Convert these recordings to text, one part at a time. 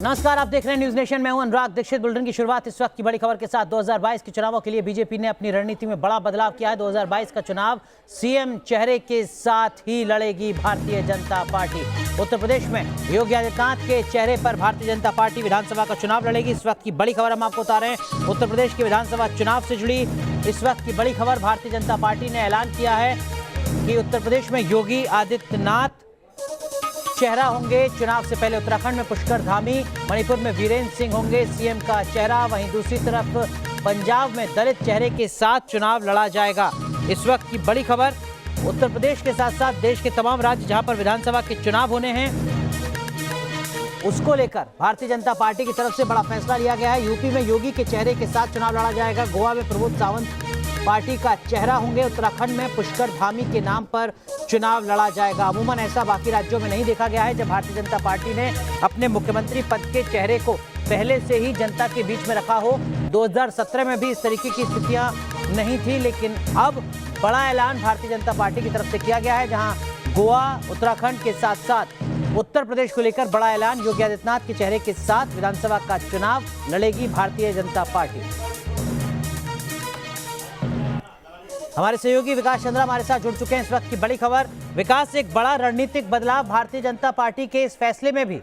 नमस्कार, आप देख रहे हैं न्यूज नेशन। मैं हूं अनुराग दीक्षित। बुलेटिन की शुरुआत इस वक्त की बड़ी खबर के साथ। 2022 के चुनावों के लिए बीजेपी ने अपनी रणनीति में बड़ा बदलाव किया है। 2022 का चुनाव सीएम चेहरे के साथ ही लड़ेगी भारतीय जनता पार्टी। उत्तर प्रदेश में योगी आदित्यनाथ के चेहरे पर भारतीय जनता पार्टी विधानसभा का चुनाव लड़ेगी। इस वक्त की बड़ी खबर हम आपको बता रहे हैं। उत्तर प्रदेश के विधानसभा चुनाव से जुड़ी इस वक्त की बड़ी खबर। भारतीय जनता पार्टी ने ऐलान किया है कि उत्तर प्रदेश में योगी आदित्यनाथ चेहरा होंगे। चुनाव से पहले उत्तराखंड में पुष्कर धामी, मणिपुर में वीरेंद्र सिंह होंगे सीएम का चेहरा। वहीं दूसरी तरफ पंजाब में दलित चेहरे के साथ चुनाव लड़ा जाएगा। इस वक्त की बड़ी खबर, उत्तर प्रदेश के साथ साथ देश के तमाम राज्य जहां पर विधानसभा के चुनाव होने हैं, उसको लेकर भारतीय जनता पार्टी की तरफ से बड़ा फैसला लिया गया है। यूपी में योगी के चेहरे के साथ चुनाव लड़ा जाएगा। गोवा में प्रमोद सावंत पार्टी का चेहरा होंगे। उत्तराखंड में पुष्कर धामी के नाम पर चुनाव लड़ा जाएगा। अमूमन ऐसा बाकी राज्यों में नहीं देखा गया है। जब भारतीय जनता पार्टी ने अपने मुख्यमंत्री पद के चेहरे को पहले से ही जनता के बीच में रखा हो। 2017 में भी इस तरीके की स्थितियां नहीं थी, लेकिन अब बड़ा ऐलान भारतीय जनता पार्टी की तरफ से किया गया है। जहां गोवा, उत्तराखंड के साथ साथ उत्तर प्रदेश को लेकर बड़ा ऐलान। योगी आदित्यनाथ के चेहरे के साथ विधानसभा का चुनाव लड़ेगी भारतीय जनता पार्टी। हमारे सहयोगी विकास चंद्रा हमारे साथ जुड़ चुके हैं। इस वक्त की बड़ी खबर। विकास, एक बड़ा रणनीतिक बदलाव भारतीय जनता पार्टी के इस फैसले में भी।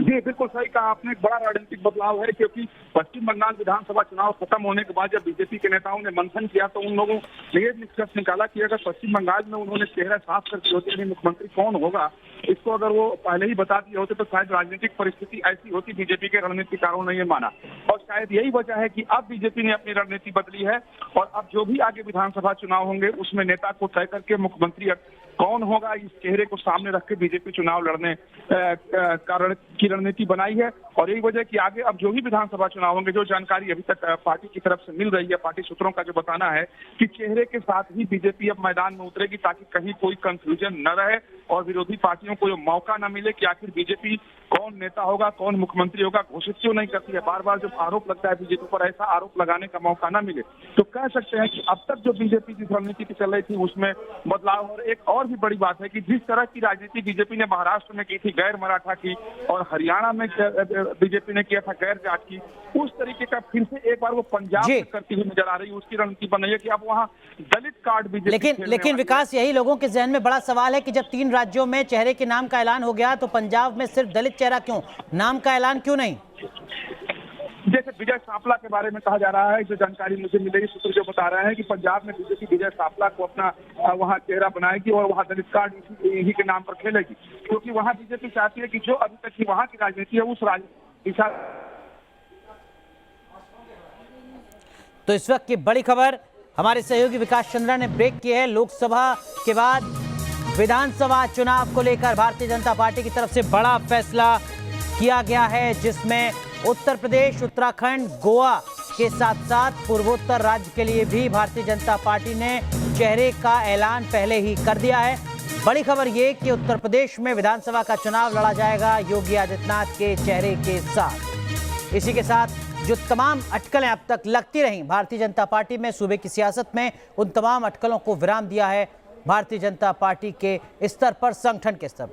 जी बिल्कुल सही कहा आपने, एक बड़ा रणनीतिक बदलाव है, क्योंकि पश्चिम बंगाल विधानसभा चुनाव खत्म होने के बाद जब बीजेपी के नेताओं ने मंथन किया तो उन लोगों ने ये निष्कर्ष निकाला कि अगर पश्चिम बंगाल में उन्होंने चेहरा साफ करके होते कि मुख्यमंत्री कौन होगा, इसको अगर वो पहले ही बता दिए होते तो शायद राजनीतिक परिस्थिति ऐसी होती। बीजेपी के रणनीतिकारों ने ये माना और शायद यही वजह है कि अब बीजेपी ने अपनी रणनीति बदली है और अब जो भी आगे विधानसभा चुनाव होंगे उसमें नेता को तय करके मुख्यमंत्री कौन होगा, इस चेहरे को सामने रख के बीजेपी चुनाव लड़ने की रणनीति बनाई है। और यही वजह कि आगे अब जो भी विधानसभा चुनाव होंगे, जो जानकारी अभी तक पार्टी की तरफ से मिल रही है, पार्टी सूत्रों का जो बताना है कि चेहरे के साथ ही बीजेपी अब मैदान में उतरेगी ताकि कहीं कोई कंफ्यूजन न रहे और विरोधी पार्टियों को ये मौका न मिले कि आखिर बीजेपी कौन नेता होगा, कौन मुख्यमंत्री होगा, घोषित क्यों नहीं करती है। बार बार जब आरोप लगता है बीजेपी पर, ऐसा आरोप लगाने का मौका न मिले तो कह सकते हैं कि अब तक जो बीजेपी की रणनीति की चल रही थी उसमें बदलाव। और एक और भी बड़ी बात है कि जिस तरह की राजनीति बीजेपी ने महाराष्ट्र में की थी गैर मराठा की और हरियाणा में बीजेपी ने किया था गैर जाट की, उस तरीके का फिर से एक बार वो पंजाब में करती हुई नजर आ रही है। उसकी रणनीति बन रही है कि अब वहाँ दलित कार्ड बीजेपी। लेकिन विकास, यही लोगों के जहन में बड़ा सवाल है कि जब 3 राज्यों में चेहरे के नाम का ऐलान हो गया तो पंजाब में सिर्फ दलित चेहरा क्यों, नाम का ऐलान क्यों नहीं? जैसे विजय सांपला के बारे में कहा जा रहा है, जो जानकारी मुझे मिली, सूत्र जो बता रहे हैं कि पंजाब में बीजेपी विजय सांपला को अपना वहां चेहरा बनाएगी और वहां दलित कार्ड इसी के नाम पर खेलेगी, क्योंकि वहां बीजेपी चाहती है कि जो अभी तक की वहां की राजनीति है उस राजनीति। तो इस वक्त की बड़ी खबर हमारे सहयोगी विकास चंद्रा ने ब्रेक की है। लोकसभा के बाद विधानसभा चुनाव को लेकर भारतीय जनता पार्टी की तरफ से बड़ा फैसला किया गया है, जिसमें उत्तर प्रदेश, उत्तराखंड, गोवा के साथ साथ पूर्वोत्तर राज्य के लिए भी भारतीय जनता पार्टी ने चेहरे का ऐलान पहले ही कर दिया है। बड़ी खबर ये कि उत्तर प्रदेश में विधानसभा का चुनाव लड़ा जाएगा योगी आदित्यनाथ के चेहरे के साथ। इसी के साथ जो तमाम अटकलें अब तक लगती रहीं भारतीय जनता पार्टी में सूबे की सियासत में, उन तमाम अटकलों को विराम दिया है भारतीय जनता पार्टी के स्तर पर, संगठन के स्तर पर।